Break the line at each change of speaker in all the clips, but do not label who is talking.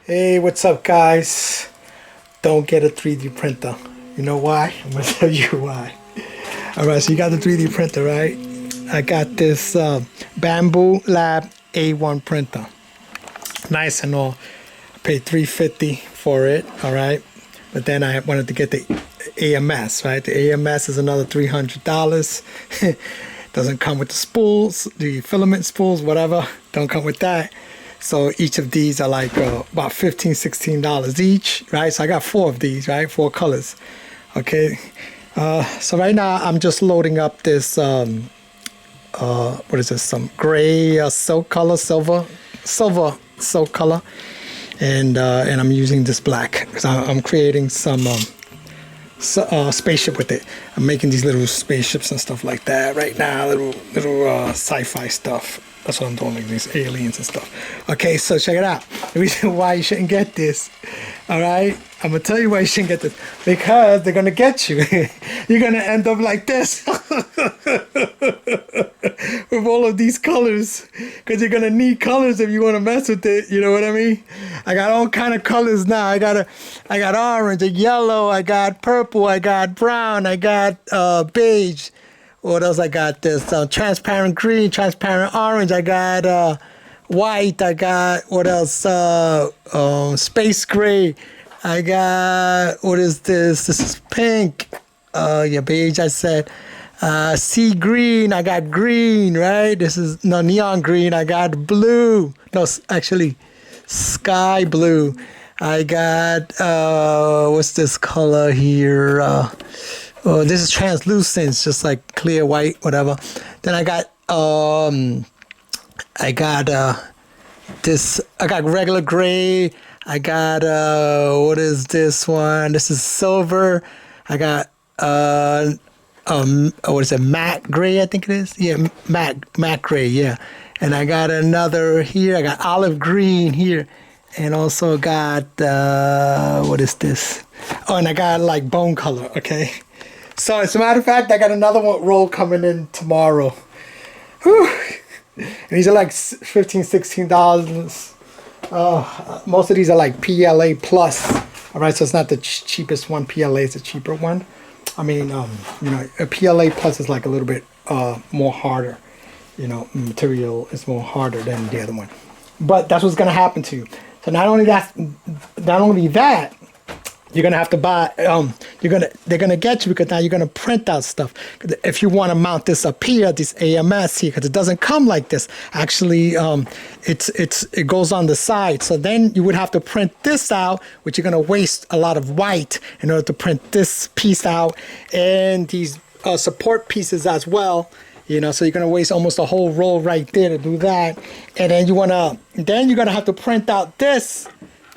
Hey, what's up, guys? Don't get a 3D printer. You know why? I'm gonna tell you why. All right, so you got the 3D printer, right? I got this Bambu Lab A1 printer. Nice and all. I paid $350 for it, all right? But then I wanted to get the AMS, right? The AMS is another $300. Doesn't come with the spools, the filament spools, whatever. Don't come with that. So each of these are like about $15, $16 each, right? So I got 4 of these, right? 4 colors, okay? So right now I'm just loading up this, what is this? Some gray silk color, silver silk color, and I'm using this black because I'm creating some spaceship with it. I'm making these little spaceships and stuff like that right now, little sci-fi stuff. That's what I'm doing, like these aliens and stuff. Okay, so check it out. The reason why you shouldn't get this, all right? I'm gonna tell you why you shouldn't get this. Because they're gonna get you. You're gonna end up like this. With all of these colors. Because you're gonna need colors if you wanna mess with it. You know what I mean? I got all kind of colors now. I got orange, a yellow, I got purple, I got brown, I got beige. What else I got? This transparent green, transparent orange. I got white. I got, what else? Space gray. I got, what is this? This is pink. Yeah, beige, I said. Sea green. I got green, right? This is neon green. I got blue. No, actually, sky blue. I got, what's this color here? Oh, this is translucent, it's just like clear white, whatever. Then I got this. I got regular gray. I got what is this one? This is silver. I got what is it? Matte gray, I think it is. Yeah, matte gray. Yeah. And I got another here. I got olive green here, and also got what is this? Oh, and I got like bone color. Okay. So as a matter of fact, I got another roll coming in tomorrow. Whew. And these are like $15, $16. Most of these are like PLA plus. All right, so it's not the cheapest one. PLA is a cheaper one. I mean, you know, a PLA plus is like a little bit more harder. You know, material is more harder than the other one. But that's what's gonna happen to you. So not only that, you're gonna have to buy. They're gonna get you because now you're gonna print out stuff. If you want to mount this up here, this AMS here, because it doesn't come like this. Actually, it goes on the side. So then you would have to print this out, which you're gonna waste a lot of white in order to print this piece out and these support pieces as well. You know, so you're gonna waste almost a whole roll right there to do that. And then you're gonna have to print out this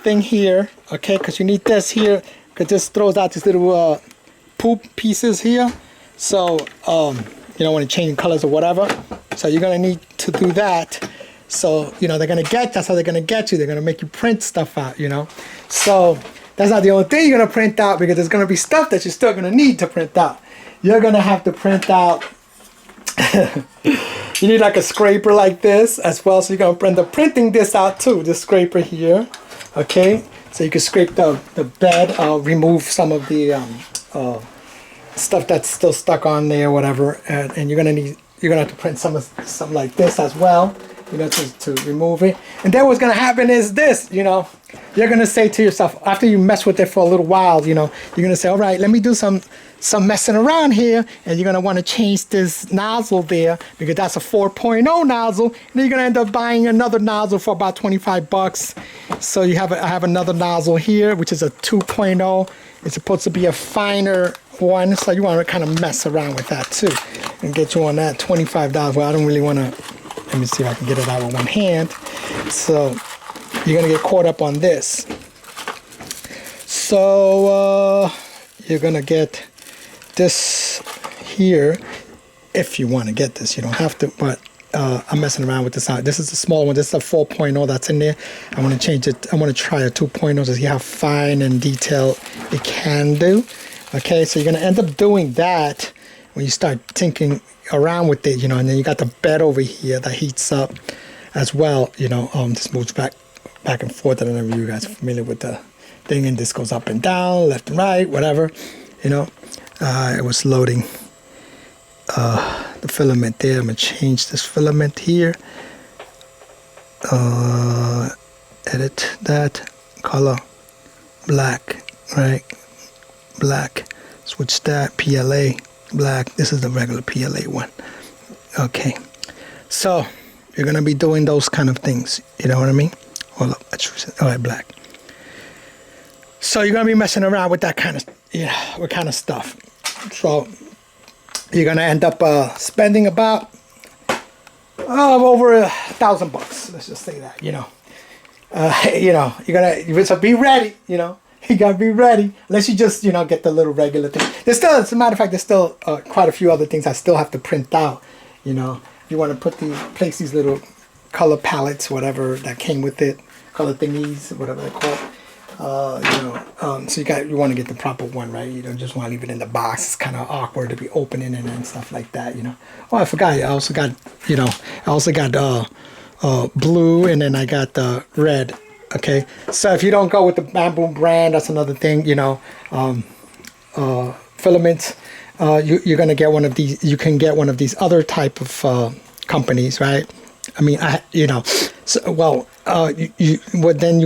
thing here, okay, because you need this here, because this throws out these little poop pieces here. So you know, when it's changing colors or whatever, so you're gonna need to do that. So you know, that's how they're gonna get you. They're gonna make you print stuff out, you know. So that's not the only thing you're gonna print out, because there's gonna be stuff that you're still gonna need to print out. You're gonna have to print out you need like a scraper like this as well, so you're gonna end up printing this out too, this scraper here. Okay, so you can scrape the bed, remove some of the stuff that's still stuck on there, whatever, and you're gonna have to print something like this as well, you know, to remove it. And then what's gonna happen is this, you know, you're gonna say to yourself, after you mess with it for a little while, you know, you're gonna say, all right, let me do some messing around here, and you're gonna want to change this nozzle there, because that's a 4.0 nozzle, and then you're gonna end up buying another nozzle for about $25. So I have another nozzle here, which is a 2.0. It's supposed to be a finer one, so you want to kind of mess around with that too, and get you on that $25. Well, I don't really want to. Let me see if I can get it out with one hand. So you're gonna get caught up on this. So you're gonna get this here if you want to get this. You don't have to, but I'm messing around with this out. This is a small one. This is a 4.0 that's in there. I want to change it. I want to try a 2.0 to see how fine and detailed it can do. Okay, so you're going to end up doing that when you start thinking around with it, you know, and then you got the bed over here that heats up as well, you know. This moves back back and forth. I don't know if you guys are familiar with the thing, and this goes up and down, left and right, whatever, you know. It was loading the filament there. I'm gonna change this filament here. Edit that color, black, right? Black. Switch that, PLA, black. This is the regular PLA one. Okay. So you're gonna be doing those kind of things. You know what I mean? Hold up. All right, black. So you're gonna be messing around with that kind of, what kind of stuff. So you're gonna end up spending about over $1,000. Let's just say that. You know, you're gonna be ready. You know, you gotta be ready. Unless you just get the little regular thing. There's still, as a matter of fact, there's still quite a few other things I still have to print out. You know, you want to place these little color palettes, whatever that came with it, color thingies, whatever they're called. So you want to get the proper one, right? You don't just want to leave it in the box. It's kind of awkward to be opening it and stuff like that, you know. Oh, I forgot. I also got, blue, and then I got the red. Okay, so if you don't go with the Bamboo brand, that's another thing. Filaments. You're gonna get one of these. You can get one of these other type of companies, right? I mean, then you're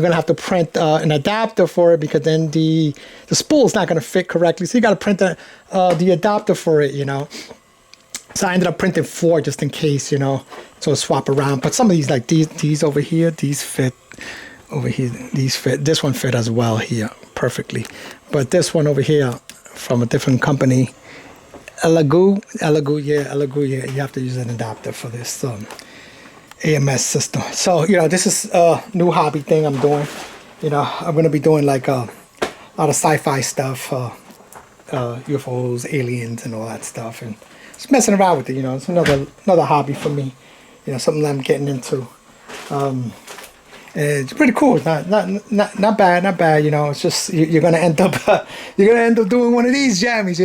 gonna have to print an adapter for it, because then the spool is not gonna fit correctly. So you gotta print the adapter for it, you know. So I ended up printing 4 just in case, so swap around. But some of these, like these over here, these fit over here. These fit. This one fit as well here perfectly. But this one over here from a different company, Elegoo, yeah. You have to use an adapter for this AMS system. So this is a new hobby thing I'm doing. I'm gonna be doing like a lot of sci-fi stuff, UFOs, aliens, and all that stuff, and just messing around with it. It's another hobby for me. Something that I'm getting into. It's pretty cool. Not bad. It's just you're gonna end up doing one of these jammies.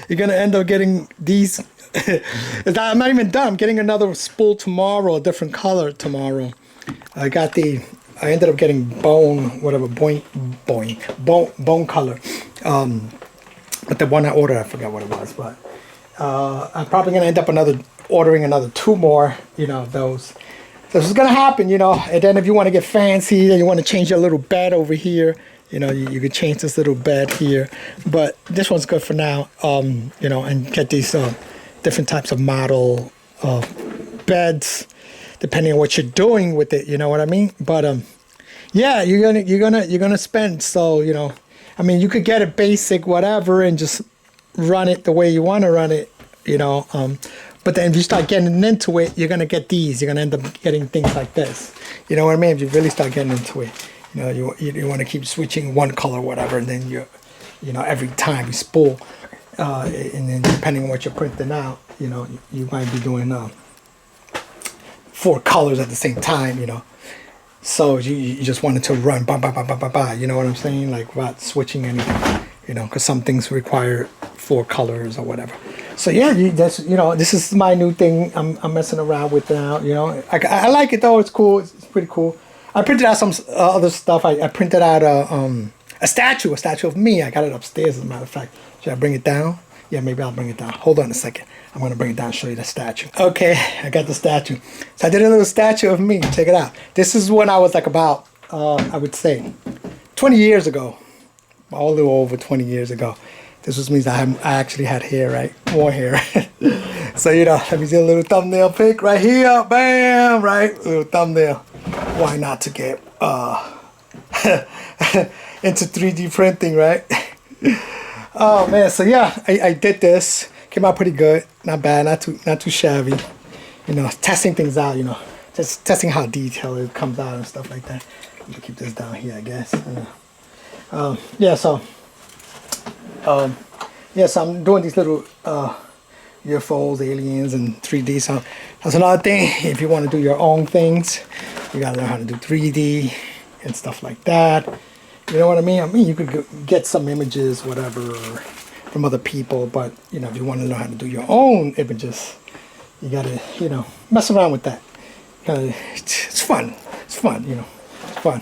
You're gonna end up getting these. I'm not even done. I'm getting another spool tomorrow, a different color tomorrow. I ended up getting bone color. But the one I ordered, I forgot what it was. But I'm probably gonna end up ordering another 2 more. Of those. So this is gonna happen. And then if you want to get fancy, and you want to change your little bed over here, you could change this little bed here. But this one's good for now. And get these different types of model beds, depending on what you're doing with it. You know what I mean? But yeah, you're gonna spend. So I mean, you could get it basic, whatever, and just run it the way you want to run it. But then if you start getting into it, you're gonna get these. You're gonna end up getting things like this. You know what I mean? If you really start getting into it, you want to keep switching one color, whatever, and then every time you spool, and then depending on what you're printing out, you might be doing 4 colors at the same time. So you just wanted to run, you know what I'm saying? Like without switching anything, because some things require 4 colors or whatever. So yeah, this is my new thing. I'm messing around with now. I like it though. It's cool. It's pretty cool. I printed out some other stuff. I printed out a statue of me. I got it upstairs, as a matter of fact. Should I bring it down? Yeah, maybe I'll bring it down. Hold on a second. I'm gonna bring it down and show you the statue. Okay, I got the statue. So I did a little statue of me. Check it out. This is when I was like about, I would say, 20 years ago. A little over 20 years ago. This means I actually had hair, right? More hair. So, let me see a little thumbnail pic right here. Bam! Right? A little thumbnail. Why not to get into 3D printing, right? Oh, man. So, yeah, I did this. Came out pretty good. Not bad. Not too shabby. Testing things out, just testing how detailed it comes out and stuff like that. Let me keep this down here, I guess. Yeah, so I'm doing these little UFOs, aliens, and 3D. So that's another thing. If you want to do your own things, you gotta learn how to do 3D and stuff like that. You know what I mean? I mean, you could get some images, whatever, from other people, but if you want to learn how to do your own images, you gotta mess around with that. It's fun. it's fun, you know, it's fun.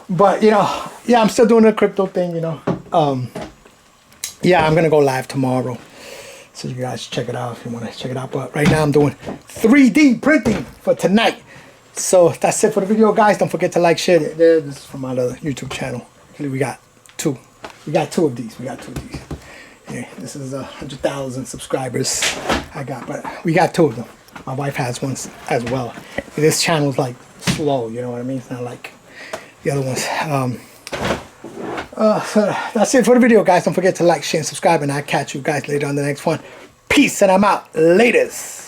But you know, yeah, I'm still doing the crypto thing, you know. Yeah, I'm gonna go live tomorrow, so you guys check it out if you want to check it out. But right now I'm doing 3D printing for tonight. So that's it for the video, guys. Don't forget to like, share it. This is from my other YouTube channel. Actually, we got two. We got two of these. Yeah, this is 100,000 subscribers I got, but we got two of them. My wife has one as well. This channel's like slow, you know what I mean? It's not like the other ones. So that's it for the video, guys. Don't forget to like, share, and subscribe, and I'll catch you guys later on the next one. Peace, and I'm out. Latest.